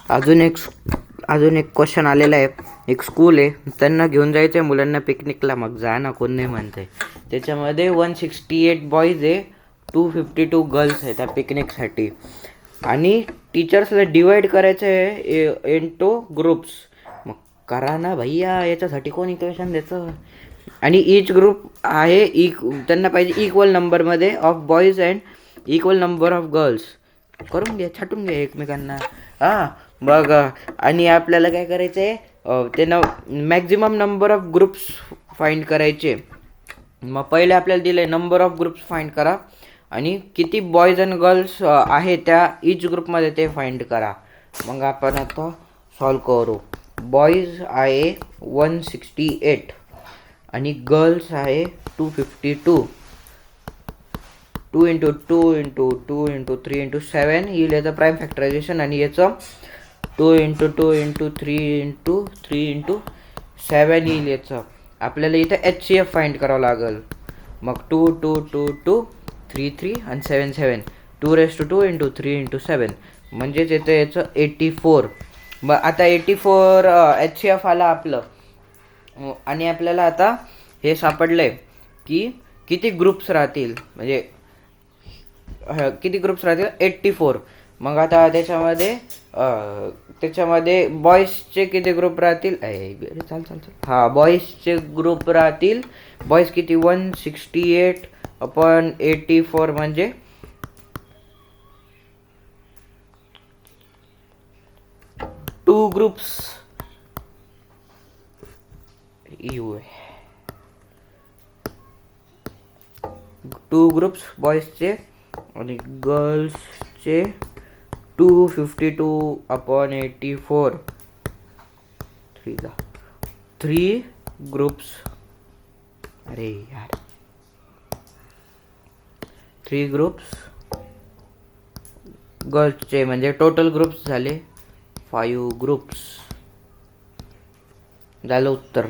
अजून एक क्वेश्चन आलेला आहे. एक स्कूल आहे, त्यांना घेऊन जायचं आहे मुलांना पिकनिकला. मग जा ना, कोण नाही म्हणते. त्याच्यामध्ये 168 बॉईज आहे, 252 गर्ल्स आहे त्या पिकनिकसाठी. आणि टीचर्सला डिवाईड करायचं आहे इंटू ग्रुप्स. मग करा ना भैया, याच्यासाठी कोण इक्वेशन द्यायचं. आणि ईच ग्रुप आहे त्यांना पाहिजे इक्वल नंबरमध्ये of boys and equal number of girls. करून घ्या, छाटून घ्या एकमेकांना. हां बघ. आणि आपल्याला काय करायचं आहे, ते maximum number of groups find करायचे. मग पहिले आपल्याला दिलं आहे नंबर ऑफ ग्रुप्स फाइंड करा, आणि किती बॉईज अँड गर्ल्स आहे त्या इच ग्रुपमध्ये ते फाइंड करा. मग आपण आता सॉल्व करू. बॉईज आहे 168 आणि गर्ल्स आहे 252. 2 इंटू 2 इंटू 2 इंटू 3 इंटू 7 येईल याचं प्राईम फॅक्टरायझेशन. आणि याचं 2 इंटू 2 इंटू 3 इंटू 3 इंटू 7 येईल याचं. आपल्याला इथं HCF फाइंड करावं लागेल. मग 2 2 2 2 3 3 आणि 7 7 2^2 इंटू 3 इंटू 7 म्हणजेच येतं याचं 84. मग आता 84 HCF आला आपलं. आणि आपल्याला आता हे सापडलंय की किती ग्रुप्स राहतील, म्हणजे किती ग्रुप्स राहतील 84. मग आता त्याच्यामध्ये बॉईजचे किती ग्रुप राहतील. हां, बॉईजचे ग्रुप राहतील. बॉईज किती 168/84 म्हणजे 2 ग्रुप्स. 2 ग्रुप्स बॉईजचे आणि गर्ल्सचे 252/84. 3 ग्रुप्स. अरे यार, 3 ग्रुप्स गर्ल्सचे, म्हणजे टोटल ग्रुप्स झाले 5 ग्रुप्स. झालं उत्तर.